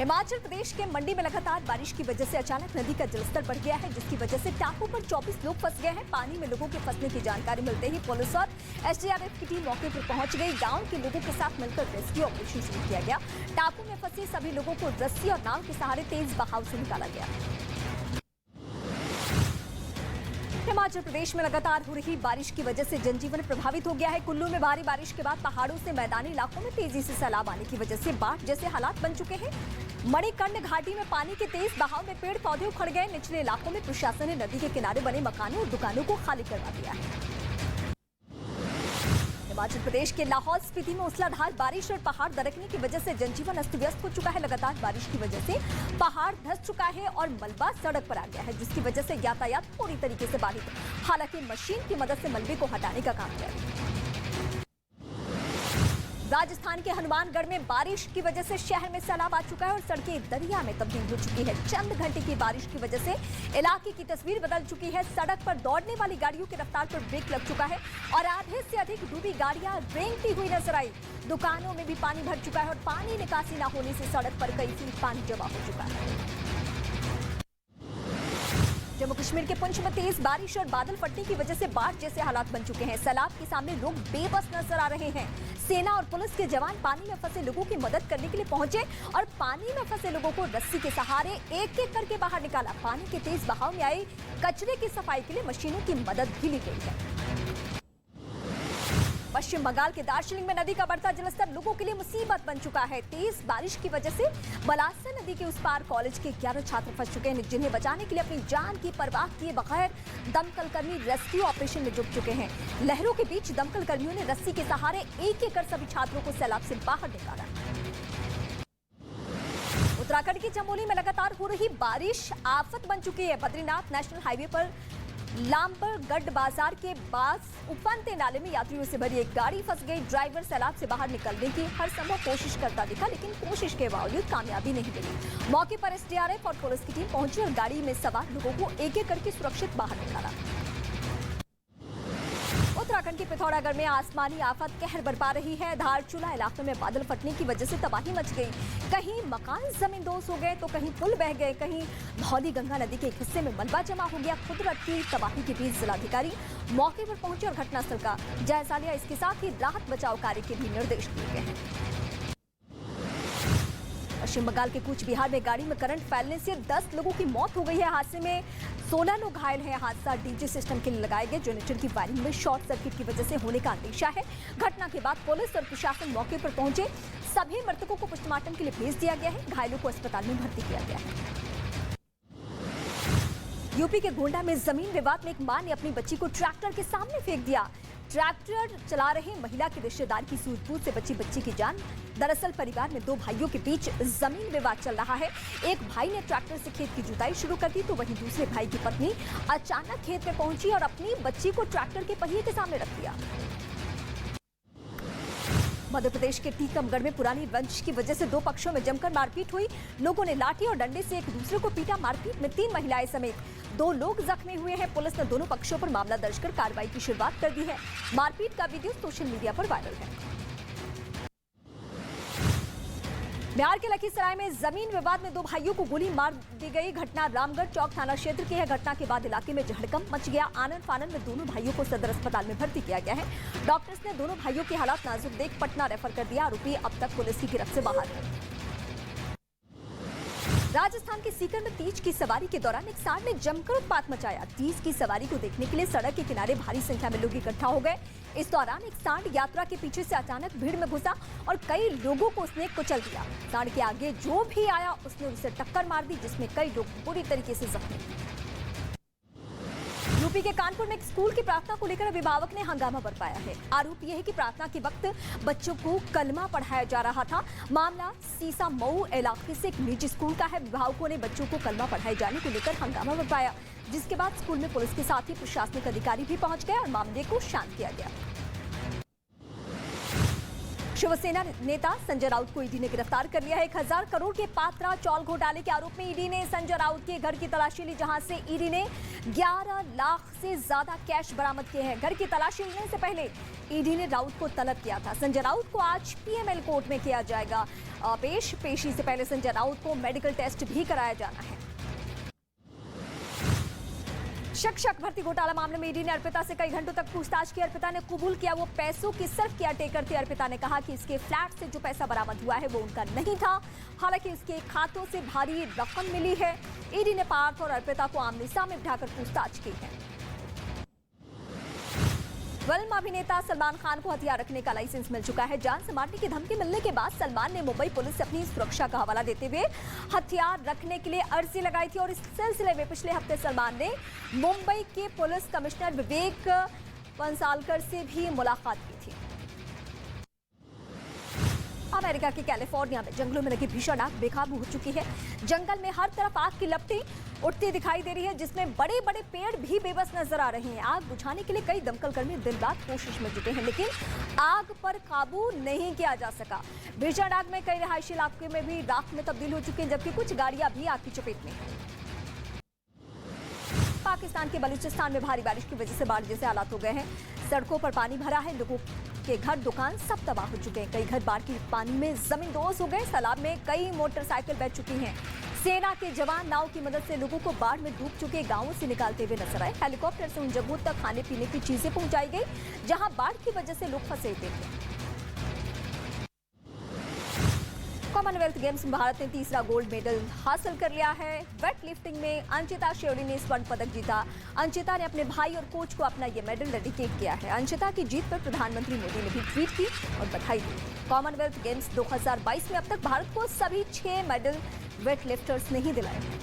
हिमाचल प्रदेश के मंडी में लगातार बारिश की वजह से अचानक नदी का जलस्तर बढ़ गया है, जिसकी वजह से टापू पर 24 लोग फंस गए हैं। पानी में लोगों के फंसने की जानकारी मिलते ही पुलिस और एसडीआरएफ की टीम मौके पर पहुंच गई। गांव के लोगों के साथ मिलकर रेस्क्यू ऑपरेशन शुरू किया गया। टापू में फंसे सभी लोगों को रस्सी और नाव के सहारे तेज बहाव से निकाला गया। हिमाचल प्रदेश में लगातार हो रही बारिश की वजह से जनजीवन प्रभावित हो गया है। कुल्लू में भारी बारिश के बाद पहाड़ों से मैदानी इलाकों में तेजी से सैलाब आने की वजह से बाढ़ जैसे हालात बन चुके हैं। मणिकर्ण घाटी में पानी के तेज बहाव में पेड़ पौधे उखड़ गए। निचले इलाकों में प्रशासन ने नदी के किनारे बने मकानों और दुकानों को खाली करवा दिया है। हिमाचल प्रदेश के लाहौल स्पीति में मूसलाधार बारिश और पहाड़ दरकने की वजह से जनजीवन अस्त व्यस्त हो चुका है। लगातार बारिश की वजह से पहाड़ धंस चुका है और मलबा सड़क पर आ गया है, जिसकी वजह से यातायात पूरी तरीके से बाधित। हालांकि मशीन की मदद से मलबे को हटाने का काम जारी है। राजस्थान के हनुमानगढ़ में बारिश की वजह से शहर में सैलाब आ चुका है और सड़कें दरिया में तब्दील हो चुकी है। चंद घंटे की बारिश की वजह से इलाके की तस्वीर बदल चुकी है। सड़क पर दौड़ने वाली गाड़ियों की रफ्तार पर ब्रेक लग चुका है और आधे से अधिक डूबी गाड़ियां रेंगती हुई नजर आई। दुकानों में भी पानी भर चुका है और पानी निकासी न होने से सड़क पर कई फीट पानी जमा हो चुका है। जम्मू कश्मीर के पुंछ में तेज बारिश और बादल फटने की वजह से बाढ़ जैसे हालात बन चुके हैं। सैलाब के सामने लोग बेबस नजर आ रहे हैं। सेना और पुलिस के जवान पानी में फंसे लोगों की मदद करने के लिए पहुंचे और पानी में फंसे लोगों को रस्सी के सहारे एक एक करके बाहर निकाला। पानी के तेज बहाव में आई कचरे की सफाई के लिए मशीनों की मदद भी ली गई है। पश्चिम बंगाल के दार्जिलिंग में नदी का बढ़ता जलस्तर लोगों के लिए मुसीबत बन चुका है। तेज बारिश की वजह से बलासा नदी के उस पार कॉलेज के 11 छात्र फंस चुके हैं, जिन्हें बचाने के लिए अपनी जान की परवाह किए बगैर दमकल कर्मी रेस्क्यू ऑपरेशन में जुट चुके हैं। लहरों के बीच दमकल कर्मियों ने रस्सी के सहारे एक एक कर सभी छात्रों को सैलाब से बाहर निकाला। उत्तराखंड के चमोली में लगातार हो रही बारिश आफत बन चुकी है। बद्रीनाथ नेशनल हाईवे पर लामबरगढ़ बाजार के पास उफनते नाले में यात्रियों से भरी एक गाड़ी फंस गई। ड्राइवर सैलाब से बाहर निकलने की हर संभव कोशिश करता दिखा, लेकिन कोशिश के बावजूद कामयाबी नहीं मिली। मौके पर एसडीआरएफ और पुलिस की टीम पहुंची और गाड़ी में सवार लोगों को एक एक करके सुरक्षित बाहर निकाला। उत्तराखंड के पिथौरागढ़ में आसमानी आफत कहर बरपा रही है। धारचूला इलाके में बादल फटने की वजह से तबाही मच गई। कहीं मकान जमींदोज हो गए तो कहीं पुल बह गए, कहीं धौली गंगा नदी के एक हिस्से में मलबा जमा हो गया। कुदरत की तबाही के बीच जिलाधिकारी मौके पर पहुंचे और घटनास्थल का जायजा लिया। इसके साथ ही राहत बचाव कार्य के भी निर्देश दिए गए हैं। पश्चिम बंगाल के कूच बिहार में गाड़ी में करंट फैलने से 10 लोगों की मौत हो गई है। हादसे में 16 लोग घायल हैं। हादसा डीजे सिस्टम के लिए लगाए गए जनरेटर की वायरिंग में शॉर्ट सर्किट की वजह से होने का अंदेशा है। घटना के बाद पुलिस और प्रशासन मौके पर पहुंचे। सभी मृतकों को पोस्टमार्टम के लिए भेज दिया गया है। घायलों को अस्पताल में भर्ती किया गया है। यूपी के गोंडा में जमीन विवाद में एक मां ने अपनी बच्ची को ट्रैक्टर के सामने फेंक दिया। ट्रैक्टर चला रहे महिला के रिश्तेदार की सूझबूझ से बची बच्ची की जान। दरअसल परिवार में 2 भाइयों के बीच जमीन विवाद चल रहा है। एक भाई ने ट्रैक्टर से खेत की जुताई शुरू कर दी, तो वहीं दूसरे भाई की पत्नी अचानक खेत में पहुंची और अपनी बच्ची को ट्रैक्टर के पहिए के सामने रख दिया। मध्य प्रदेश के टीकमगढ़ में पुरानी रंजिश की वजह से 2 पक्षों में जमकर मारपीट हुई। लोगों ने लाठी और डंडे से एक दूसरे को पीटा। मारपीट में 3 महिलाएं समेत 2 लोग जख्मी हुए हैं। पुलिस ने दोनों पक्षों पर मामला दर्ज कर कार्रवाई की शुरुआत कर दी है। मारपीट का वीडियो सोशल मीडिया पर वायरल है। बिहार के लखीसराय में जमीन विवाद में 2 भाइयों को गोली मार दी गई। घटना रामगढ़ चौक थाना क्षेत्र की है। घटना के बाद इलाके में जहड़कंप मच गया। आनन फानन में दोनों भाइयों को सदर अस्पताल में भर्ती किया गया है। डॉक्टर्स ने दोनों भाइयों की हालत नाजुक देख पटना रेफर कर दिया। आरोपी अब तक पुलिस की गिरफ्त से बाहर है। राजस्थान के सीकर में तीज की सवारी के दौरान एक सांड ने जमकर उत्पात मचाया। तीज की सवारी को देखने के लिए सड़क के किनारे भारी संख्या में लोग इकट्ठा हो गए। इस दौरान एक सांड यात्रा के पीछे से अचानक भीड़ में घुसा और कई लोगों को उसने कुचल दिया। सांड के आगे जो भी आया उसने उसे टक्कर मार दी, जिसमें कई लोग बुरी तरीके से जख्मी हुए। यूपी के कानपुर में एक स्कूल की प्रार्थना को लेकर अभिभावक ने हंगामा बरपाया है। आरोप यह है कि प्रार्थना के वक्त बच्चों को कलमा पढ़ाया जा रहा था। मामला सीसा मऊ इलाके से एक निजी स्कूल का है। अभिभावकों ने बच्चों को कलमा पढ़ाए जाने को लेकर हंगामा बरपाया, जिसके बाद स्कूल में पुलिस के साथ ही प्रशासनिक अधिकारी भी पहुंच गए और मामले को शांत किया गया। शिवसेना नेता संजय राउत को ईडी ने गिरफ्तार कर लिया है। 1000 करोड़ के पात्रा चौल घोटाले के आरोप में ईडी ने संजय राउत के घर की तलाशी ली, जहां से ईडी ने 11 लाख से ज्यादा कैश बरामद किए हैं। घर की तलाशी लेने से पहले ईडी ने राउत को तलब किया था। संजय राउत को आज पीएमएल कोर्ट में किया जाएगा पेशी से पहले संजय राउत को मेडिकल टेस्ट भी कराया जाना है। शिक्षक भर्ती घोटाला मामले में ईडी ने अर्पिता से कई घंटों तक पूछताछ की। अर्पिता ने कबूल किया वो पैसों की सिर्फ केयरटेकर थी। अर्पिता ने कहा कि इसके फ्लैट से जो पैसा बरामद हुआ है वो उनका नहीं था, हालांकि इसके खातों से भारी रकम मिली है। ईडी ने पार्थ और अर्पिता को आमने सामने बिठाकर पूछताछ की है। फिल्म अभिनेता सलमान खान को हथियार रखने का लाइसेंस मिल चुका है। जान से मारने की धमकी मिलने के बाद सलमान ने मुंबई पुलिस से अपनी सुरक्षा का हवाला देते हुए हथियार रखने के लिए अर्जी लगाई थी और इस सिलसिले में पिछले हफ्ते सलमान ने मुंबई के पुलिस कमिश्नर विवेक पंसालकर से भी मुलाकात की थी। अमेरिका के कैलिफोर्निया में जंगलों में लगी भीषण आग बेकाबू हो चुकी है। जंगल में हर तरफ आग की लपटें उठती दिखाई दे रही है, जिसमें बड़े बड़े पेड़ भी बेबस नजर आ रहे हैं। आग बुझाने के लिए कई दमकल कर्मी दिन रात कोशिश में जुटे हैं, लेकिन आग पर काबू नहीं किया जा सका। भीषण आग में कई रिहायशी इलाके में भी राख में तब्दील हो चुके हैं, जबकि कुछ गाड़ियां भी आग की चपेट में हैं। पाकिस्तान के बलूचिस्तान में भारी बारिश की वजह से बाढ़ जैसे हालात हो गए हैं। सड़कों पर पानी भरा है, लोगों के घर दुकान सब तबाह हो चुके हैं। कई घर बाढ़ के पानी में जमींदोज हो गए। तालाब में कई मोटरसाइकिल बह चुकी हैं। सेना के जवान नाव की मदद से लोगों को बाढ़ में डूब चुके गांवों से निकालते हुए नजर आए। हेलीकॉप्टर से उन जगहों तक खाने पीने की चीजें पहुंचाई गई जहां बाढ़ की वजह से लोग फंसे हुए थे। कॉमनवेल्थ गेम्स में भारत ने तीसरा गोल्ड मेडल हासिल कर लिया है। वेट लिफ्टिंग में अंशिता शेट्टी ने स्वर्ण पदक जीता। अंशिता ने अपने भाई और कोच को अपना ये मेडल डेडिकेट किया है। अंशिता की जीत पर प्रधानमंत्री मोदी ने भी ट्वीट की और बधाई दी। कॉमनवेल्थ गेम्स 2022 में अब तक भारत को सभी 6 मेडल वेट लिफ्टर्स ने ही दिलाए हैं।